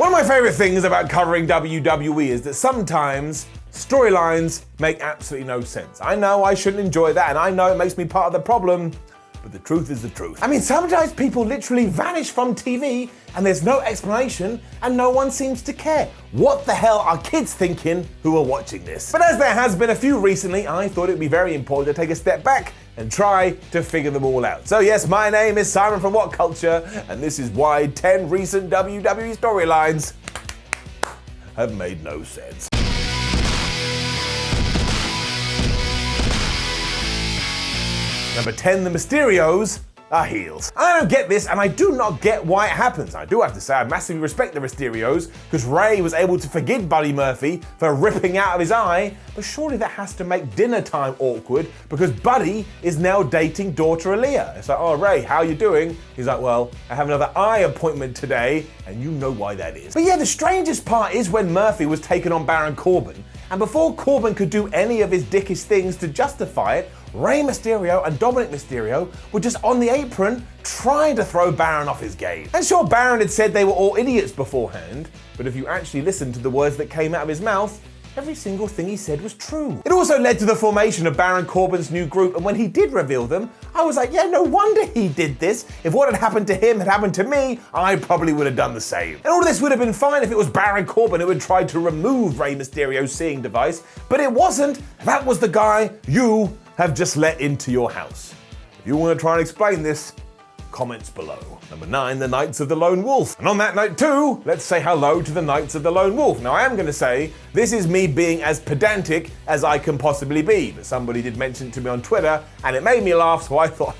One of my favorite things about covering WWE is that sometimes storylines make absolutely no sense. I know I shouldn't enjoy that, and I know it makes me part of the problem, but the truth is the truth. I mean, sometimes people literally vanish from TV and there's no explanation and no one seems to care. What the hell are kids thinking who are watching this? But as there has been a few recently, I thought it'd be very important to take a step back and try to figure them all out. So yes, my name is Simon from What Culture, and this is why 10 recent WWE storylines have made no sense. Number 10, the Mysterios are heels. I don't get this, and I do not get why it happens. I do have to say I massively respect the Mysterios, because Ray was able to forgive Buddy Murphy for ripping out of his eye, but surely that has to make dinner time awkward, because Buddy is now dating daughter Aaliyah. It's like, oh Ray, how you doing? He's like, well, I have another eye appointment today, and you know why that is. But yeah, the strangest part is when Murphy was taking on Baron Corbin, and before Corbin could do any of his dickish things to justify it, Rey Mysterio and Dominic Mysterio were just on the apron trying to throw Baron off his game. And sure, Baron had said they were all idiots beforehand, but if you actually listen to the words that came out of his mouth, every single thing he said was true. It also led to the formation of Baron Corbin's new group, and when he did reveal them, I was like, yeah, no wonder he did this. If what had happened to him had happened to me, I probably would have done the same. And all of this would have been fine if it was Baron Corbin who had tried to remove Rey Mysterio's seeing device, but it wasn't. That was the guy you have just let into your house. If you want to try and explain this, comments below. Number 9, the Knights of the Lone Wolf. And on that note too, let's say hello to the Knights of the Lone Wolf. Now I am going to say, this is me being as pedantic as I can possibly be, but somebody did mention it to me on Twitter, and it made me laugh, so I thought,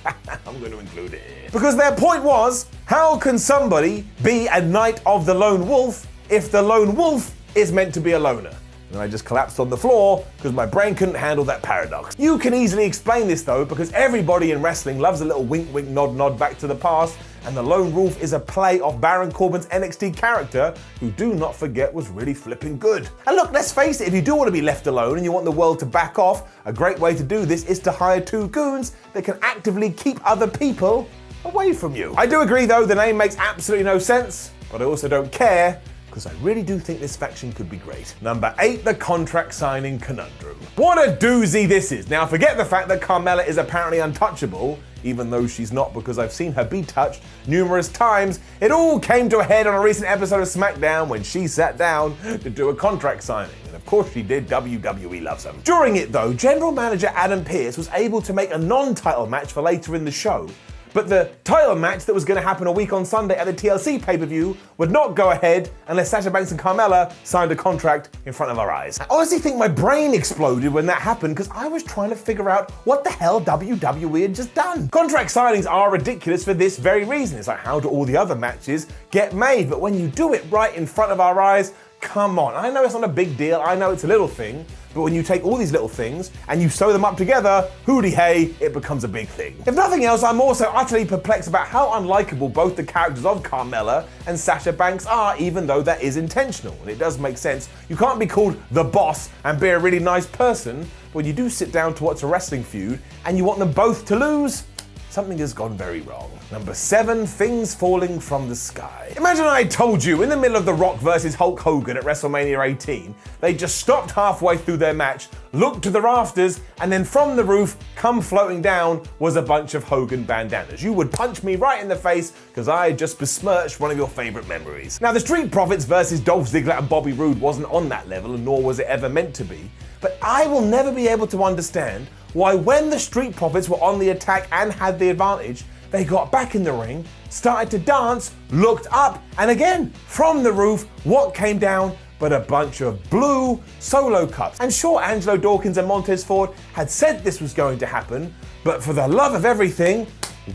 I'm going to include it here. Because their point was, how can somebody be a Knight of the Lone Wolf if the Lone Wolf is meant to be a loner? And I just collapsed on the floor because my brain couldn't handle that paradox. You can easily explain this though, because everybody in wrestling loves a little wink wink nod nod back to the past, and the Lone Wolf is a play of Baron Corbin's NXT character, who do not forget was really flipping good. And look, let's face it, if you do want to be left alone and you want the world to back off, a great way to do this is to hire 2 goons that can actively keep other people away from you. I do agree though, the name makes absolutely no sense, but I also don't care, because I really do think this faction could be great. Number 8, the contract signing conundrum. What a doozy this is. Now forget the fact that Carmella is apparently untouchable, even though she's not, because I've seen her be touched numerous times. It all came to a head on a recent episode of SmackDown when she sat down to do a contract signing. And of course she did, WWE loves them. During it though, General Manager Adam Pearce was able to make a non-title match for later in the show. But the title match that was going to happen a week on Sunday at the TLC pay-per-view would not go ahead unless Sasha Banks and Carmella signed a contract in front of our eyes. I honestly think my brain exploded when that happened, because I was trying to figure out what the hell WWE had just done. Contract signings are ridiculous for this very reason. It's like, how do all the other matches get made? But when you do it right in front of our eyes, come on. I know it's not a big deal, I know it's a little thing, but when you take all these little things and you sew them up together, hooty hey, it becomes a big thing. If nothing else, I'm also utterly perplexed about how unlikable both the characters of Carmella and Sasha Banks are, even though that is intentional. And it does make sense. You can't be called the boss and be a really nice person, but when you do sit down to watch a wrestling feud and you want them both to lose, something has gone very wrong. Number 7, things falling from the sky. Imagine I told you in the middle of The Rock versus Hulk Hogan at WrestleMania 18, they just stopped halfway through their match, looked to the rafters, and then from the roof, come floating down was a bunch of Hogan bandanas. You would punch me right in the face because I had just besmirched one of your favorite memories. Now the Street Profits versus Dolph Ziggler and Bobby Roode wasn't on that level, and nor was it ever meant to be. But I will never be able to understand why when the Street Profits were on the attack and had the advantage, they got back in the ring, started to dance, looked up, and again, from the roof, what came down but a bunch of blue solo cups. And sure, Angelo Dawkins and Montez Ford had said this was going to happen, but for the love of everything,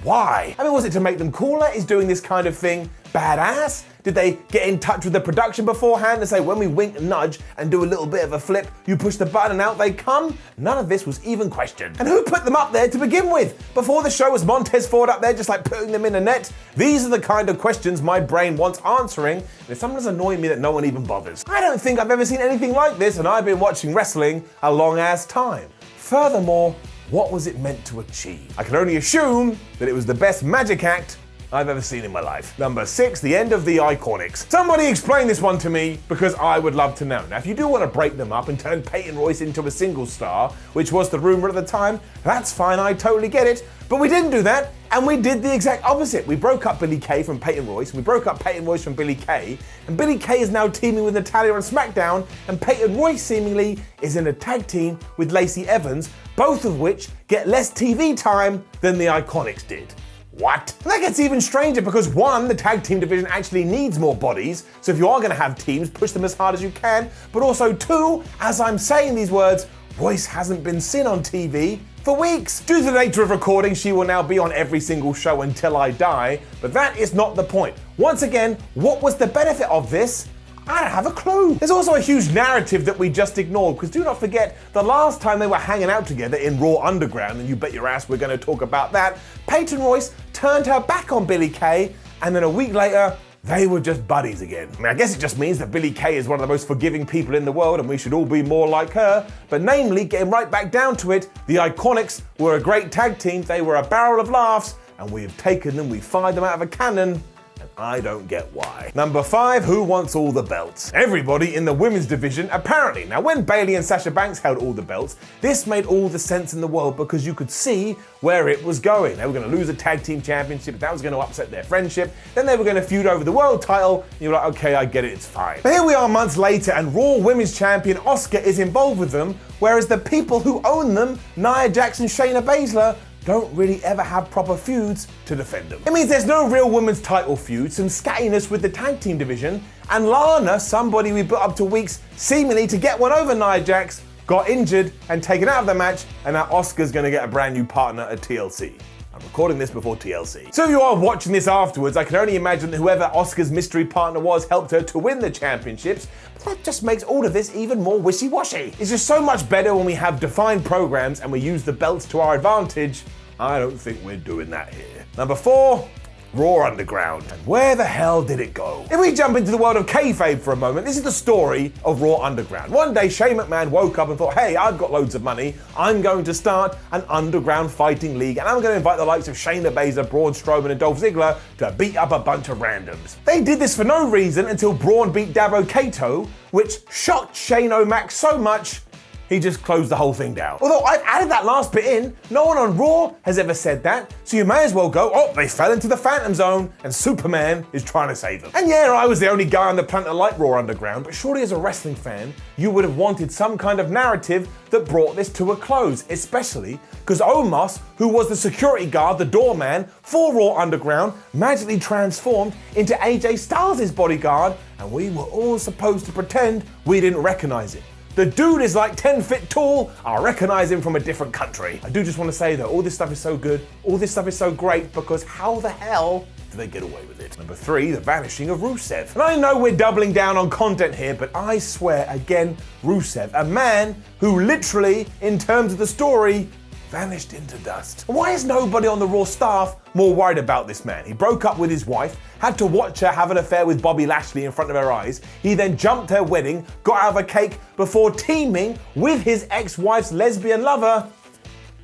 why? I mean, was it to make them cooler? Is doing this kind of thing badass? Did they get in touch with the production beforehand and say, when we wink and nudge and do a little bit of a flip, you push the button and out they come? None of this was even questioned. And who put them up there to begin with? Before the show, was Montez Ford up there just like putting them in a net? These are the kind of questions my brain wants answering, and it's sometimes annoying me that no one even bothers. I don't think I've ever seen anything like this, and I've been watching wrestling a long ass time. Furthermore, what was it meant to achieve? I can only assume that it was the best magic act I've ever seen in my life. Number 6, the end of the Iconics. Somebody explain this one to me, because I would love to know. Now, if you do want to break them up and turn Peyton Royce into a single star, which was the rumor at the time, that's fine, I totally get it. But we didn't do that, and we did the exact opposite. We broke up Billie Kay from Peyton Royce, we broke up Peyton Royce from Billie Kay, and Billie Kay is now teaming with Natalya on SmackDown, and Peyton Royce seemingly is in a tag team with Lacey Evans, both of which get less TV time than the Iconics did. What? And that gets even stranger because 1, the tag team division actually needs more bodies, so if you are going to have teams, push them as hard as you can, but also 2, as I'm saying these words, Royce hasn't been seen on TV for weeks. Due to the nature of recording, she will now be on every single show until I die, but that is not the point. Once again, what was the benefit of this? I don't have a clue. There's also a huge narrative that we just ignored, because do not forget, the last time they were hanging out together in Raw Underground, and you bet your ass we're going to talk about that, Peyton Royce turned her back on Billie Kay, and then a week later, they were just buddies again. I mean, I guess it just means that Billie Kay is one of the most forgiving people in the world and we should all be more like her. But namely, getting right back down to it, the Iconics were a great tag team, they were a barrel of laughs, and we have taken them, we fired them out of a cannon, and I don't get why. Number 5, who wants all the belts? Everybody in the women's division, apparently. Now, when Bayley and Sasha Banks held all the belts, this made all the sense in the world because you could see where it was going. They were going to lose a tag team championship, that was going to upset their friendship, then they were going to feud over the world title, and you're like, okay, I get it, it's fine. But here we are months later, and Raw Women's Champion Asuka is involved with them, whereas the people who own them, Nia Jax and Shayna Baszler, don't really ever have proper feuds to defend them. It means there's no real women's title feud, some scattiness with the tag team division, and Lana, somebody we put up to weeks seemingly to get one over Nia Jax, got injured and taken out of the match, and now Asuka's gonna get a brand new partner at TLC. I'm recording this before TLC. So if you are watching this afterwards, I can only imagine that whoever Asuka's mystery partner was helped her to win the championships, but that just makes all of this even more wishy-washy. It's just so much better when we have defined programs and we use the belts to our advantage. I don't think we're doing that here. Number 4, Raw Underground. And where the hell did it go? If we jump into the world of kayfabe for a moment, this is the story of Raw Underground. One day, Shane McMahon woke up and thought, hey, I've got loads of money. I'm going to start an underground fighting league, and I'm going to invite the likes of Shayna Baszler, Braun Strowman, and Dolph Ziggler to beat up a bunch of randoms. They did this for no reason until Braun beat Dabo Kato, which shocked Shane O'Mac so much, he just closed the whole thing down. Although I've added that last bit in, no one on Raw has ever said that, so you may as well go, oh, they fell into the Phantom Zone and Superman is trying to save them. And yeah, I was the only guy on the planet that liked Raw Underground, but surely as a wrestling fan, you would have wanted some kind of narrative that brought this to a close, especially because Omos, who was the security guard, the doorman for Raw Underground, magically transformed into AJ Styles' bodyguard, and we were all supposed to pretend we didn't recognize it. The dude is like 10 feet tall, I recognize him from a different country. I do just want to say that all this stuff is so good, all this stuff is so great, because how the hell do they get away with it? Number 3, the vanishing of Rusev. And I know we're doubling down on content here, but I swear again, Rusev, a man who literally, in terms of the story, vanished into dust. And why is nobody on the Raw staff more worried about this man? He broke up with his wife, had to watch her have an affair with Bobby Lashley in front of her eyes. He then jumped her wedding, got out of a cake before teaming with his ex-wife's lesbian lover,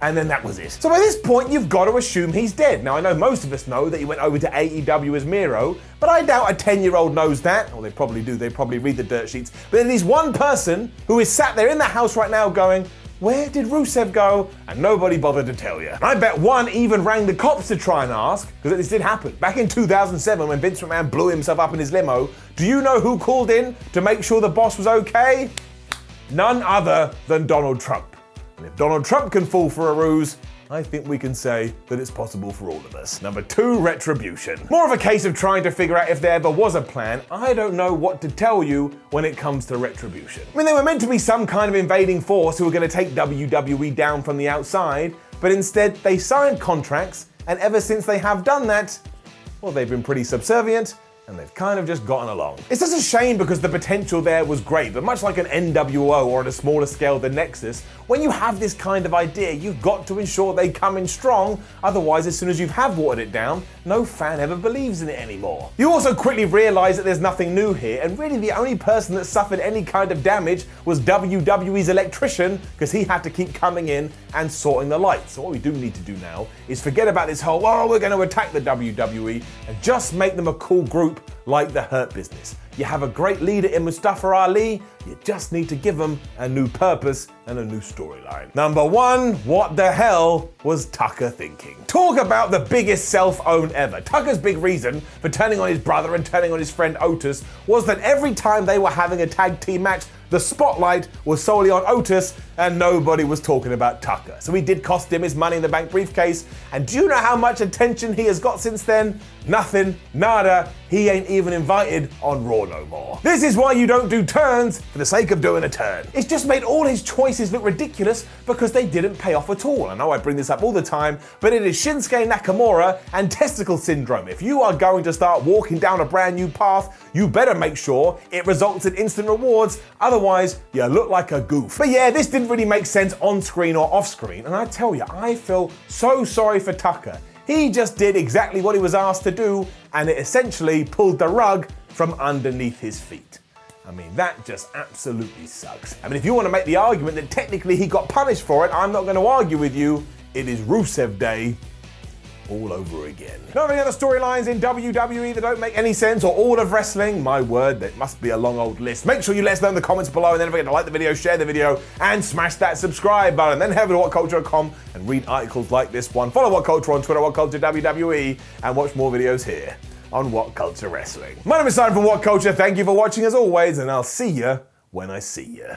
and then that was it. So by this point, you've got to assume he's dead. Now, I know most of us know that he went over to AEW as Miro, but I doubt a 10-year-old knows that. Or they probably do, they probably read the dirt sheets. But there is one person who is sat there in the house right now going, where did Rusev go? And nobody bothered to tell you. And I bet one even rang the cops to try and ask, because this did happen. Back in 2007, when Vince McMahon blew himself up in his limo, do you know who called in to make sure the boss was okay? None other than Donald Trump. And if Donald Trump can fall for a ruse, I think we can say that it's possible for all of us. Number 2, Retribution. More of a case of trying to figure out if there ever was a plan. I don't know what to tell you when it comes to Retribution. I mean, they were meant to be some kind of invading force who were going to take WWE down from the outside, but instead they signed contracts, and ever since they have done that, well, they've been pretty subservient and they've kind of just gotten along. It's just a shame because the potential there was great, but much like an NWO or on a smaller scale than Nexus, when you have this kind of idea, you've got to ensure they come in strong, otherwise as soon as you have watered it down, no fan ever believes in it anymore. You also quickly realise that there's nothing new here, and really the only person that suffered any kind of damage was WWE's electrician, because he had to keep coming in and sorting the lights. So what we do need to do now is forget about this whole, oh, we're going to attack the WWE, and just make them a cool group like the Hurt Business. You have a great leader in Mustafa Ali, you just need to give him a new purpose and a new storyline. Number 1, what the hell was Tucker thinking? Talk about the biggest self-own ever. Tucker's big reason for turning on his brother and turning on his friend Otis was that every time they were having a tag team match, the spotlight was solely on Otis and nobody was talking about Tucker. So he did cost him his Money in the Bank briefcase, and do you know how much attention he has got since then? Nothing, nada, he ain't even invited on Raw no more. This is why you don't do turns for the sake of doing a turn. It's just made all his choices look ridiculous because they didn't pay off at all. I know I bring this up all the time, but it is Shinsuke Nakamura and testicle syndrome. If you are going to start walking down a brand new path, you better make sure it results in instant rewards, otherwise you look like a goof. But yeah, this didn't really make sense on screen or off screen, and I tell you, I feel so sorry for Tucker. He just did exactly what he was asked to do, and it essentially pulled the rug from underneath his feet. I mean, that just absolutely sucks. I mean, if you want to make the argument that technically he got punished for it, I'm not going to argue with you. It is Rusev Day all over again. Know any other storylines in WWE that don't make any sense, or all of wrestling? My word, that must be a long old list. Make sure you let us know in the comments below, and then don't forget to like the video, share the video, and smash that subscribe button. Then head over to WhatCulture.com and read articles like this one. Follow What Culture on Twitter, What Culture WWE, and watch more videos here on What Culture Wrestling. My name is Simon from What Culture. Thank you for watching as always, and I'll see you when I see you.